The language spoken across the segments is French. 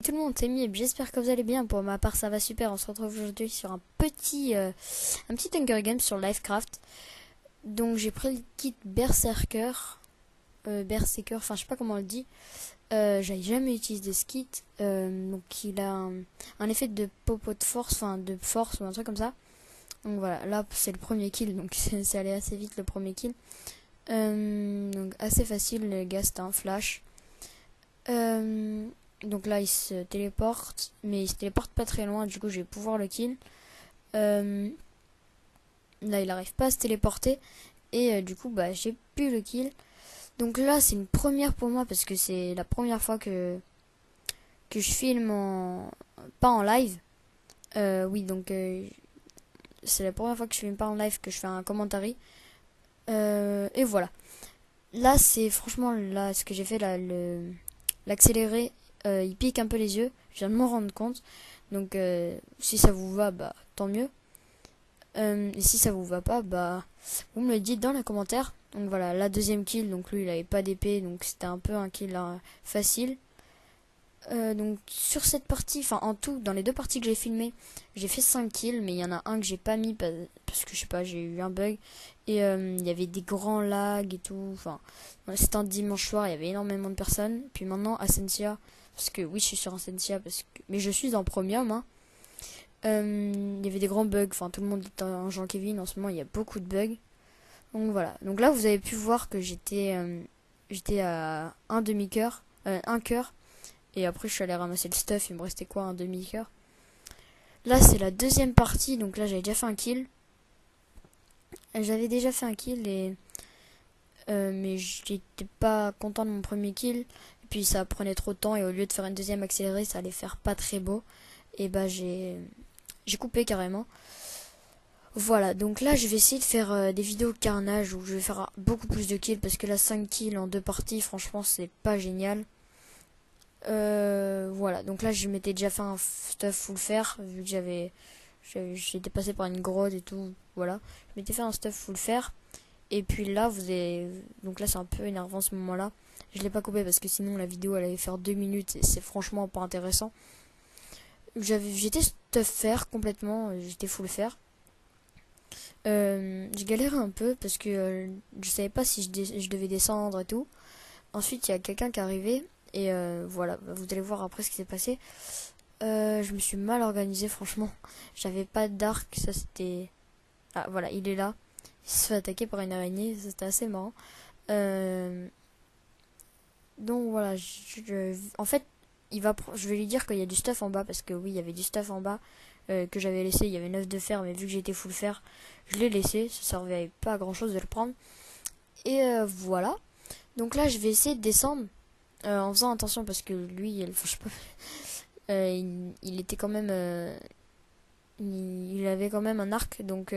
Tout le monde, c'est Mib, j'espère que vous allez bien. Pour ma part, ça va super. On se retrouve aujourd'hui sur un petit Hunger Games sur Livecraft. Donc j'ai pris le kit Berserker, Berserker, enfin je sais pas comment on le dit. J'avais jamais utilisé ce kit. Donc il a un effet de popo de force, enfin de force ou un truc comme ça. Donc voilà, là c'est le premier kill, donc c'est allé assez vite le premier kill. Donc assez facile, les gars, c'était un flash. Euh, donc là il se téléporte, mais il se téléporte pas très loin, du coup je vais pouvoir le kill. Euh, Là il arrive pas à se téléporter et du coup bah j'ai pu le kill. Donc là c'est une première pour moi parce que c'est la première fois que je filme pas en live. Oui donc c'est la première fois que je filme pas en live, que je fais un commentaire. Et voilà. Là c'est franchement là ce que j'ai fait là, l'accéléré, il pique un peu les yeux. Je viens de m'en rendre compte. Donc si ça vous va, bah tant mieux. Et si ça vous va pas, bah vous me le dites dans les commentaires. Donc voilà, la deuxième kill, donc lui il avait pas d'épée, donc c'était un peu un kill facile. Donc sur cette partie, enfin en tout, dans les deux parties que j'ai filmées, j'ai fait 5 kills, mais il y en a un que j'ai pas mis parce que je sais pas, j'ai eu un bug. Et il y avait des grands lags et tout. Enfin, c'était un dimanche soir, il y avait énormément de personnes. Puis maintenant, Ascensia, parce que oui, je suis sur Ascensia, mais je suis en premium, hein. Il y avait des grands bugs, enfin tout le monde est en Jean-Kevin en ce moment, il y a beaucoup de bugs. Donc voilà, donc là vous avez pu voir que j'étais à un demi-cœur, un cœur, et après je suis allé ramasser le stuff, il me restait quoi, un demi-cœur. Là c'est la deuxième partie, donc là j'avais déjà fait un kill. J'avais déjà fait un kill mais j'étais pas content de mon premier kill. Et puis ça prenait trop de temps et au lieu de faire une deuxième accélérée, ça allait faire pas très beau. Et bah j'ai coupé carrément. Voilà, donc là je vais essayer de faire des vidéos carnage où je vais faire beaucoup plus de kills parce que là 5 kills en deux parties, franchement c'est pas génial. Voilà, donc là je m'étais déjà fait un stuff full fer vu que j'étais passé par une grotte et tout, voilà. Je m'étais fait un stuff full fer et puis là vous avez, donc là c'est un peu énervant ce moment-là. Je l'ai pas coupé parce que sinon la vidéo elle allait faire 2 minutes et c'est franchement pas intéressant. J'étais stuff fer complètement, j'étais full fer. J'ai galéré un peu parce que je savais pas si je devais descendre et tout. Ensuite, il y a quelqu'un qui est arrivé et voilà, vous allez voir après ce qui s'est passé. Je me suis mal organisé, franchement. J'avais pas d'arc, ça c'était. Ah voilà, il est là. Il se fait attaquer par une araignée, c'était assez marrant. Euh, donc voilà, en fait, je vais lui dire qu'il y a du stuff en bas parce que oui, il y avait du stuff en bas que j'avais laissé. Il y avait 9 de fer, mais vu que j'étais full fer, je l'ai laissé. Ça servait pas à grand chose de le prendre. Et voilà. Donc là, je vais essayer de descendre en faisant attention parce que lui, enfin, je sais pas, il était quand même, il avait quand même un arc, donc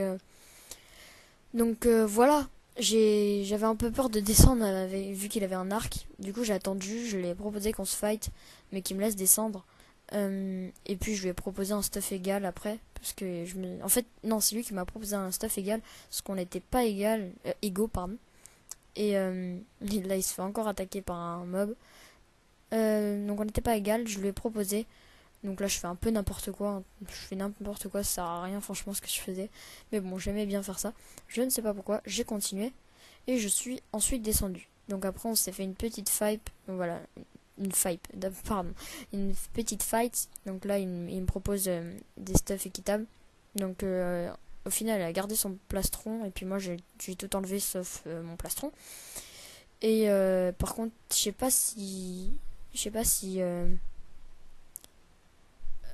voilà. J'avais un peu peur de descendre vu qu'il avait un arc. Du coup, j'ai attendu, je lui ai proposé qu'on se fight, mais qu'il me laisse descendre. Et puis je lui ai proposé un stuff égal après, parce que en fait, non, c'est lui qui m'a proposé un stuff égal, parce qu'on n'était pas égaux, pardon. Et là, il se fait encore attaquer par un mob. Donc on n'était pas égal, je lui ai proposé. Donc là, je fais un peu n'importe quoi, hein. Je fais n'importe quoi, ça sert à rien, franchement, ce que je faisais. Mais bon, j'aimais bien faire ça. Je ne sais pas pourquoi, j'ai continué. Et je suis ensuite descendu. Donc après, on s'est fait une petite fight. Donc voilà, une fight, pardon. Une petite fight. Donc là, il me propose des stuffs équitables. Donc au final, elle a gardé son plastron. Et puis moi, j'ai tout enlevé sauf mon plastron. Et par contre, je sais pas si. Je sais pas si.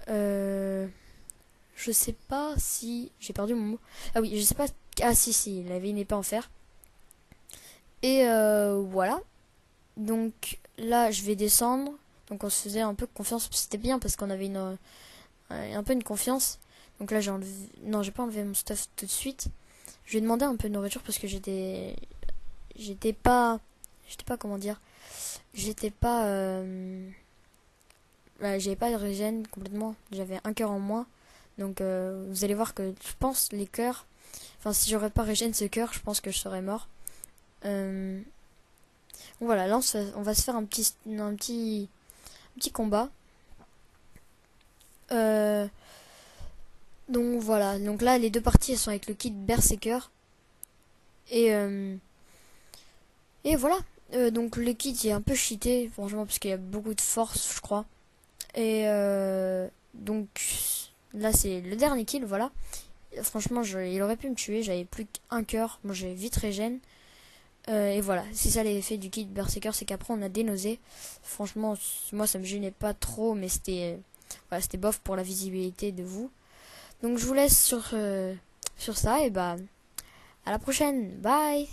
Euh, je sais pas si. J'ai perdu mon mot. Ah oui, je sais pas. Ah si, si, il avait une épée en fer. Et voilà. Donc là, je vais descendre. Donc on se faisait un peu confiance. C'était bien parce qu'on avait un peu une confiance. Donc là, j'ai enlevé. Non, j'ai pas enlevé mon stuff tout de suite. Je lui ai demandé un peu de nourriture parce que j'étais pas. J'étais pas, comment dire. J'étais pas. J'avais pas de régène complètement. J'avais un cœur en moins. Donc vous allez voir que je pense les cœurs. Enfin, si j'aurais pas régène ce cœur, je pense que je serais mort. Euh, voilà, là on va se faire un petit combat. Donc voilà, donc là les deux parties elles sont avec le kit Berserker. Et, et voilà. Donc le kit est un peu cheaté, franchement, parce qu'il y a beaucoup de force, je crois. Et donc là c'est le dernier kill, voilà. Franchement, il aurait pu me tuer, j'avais plus qu'un cœur. Moi j'ai vite régène. Et voilà, c'est ça l'effet du kit Berserker, c'est qu'après on a des nausées. Franchement, moi ça me gênait pas trop, mais voilà, c'était bof pour la visibilité de vous. Donc je vous laisse sur ça, et bah à la prochaine, bye.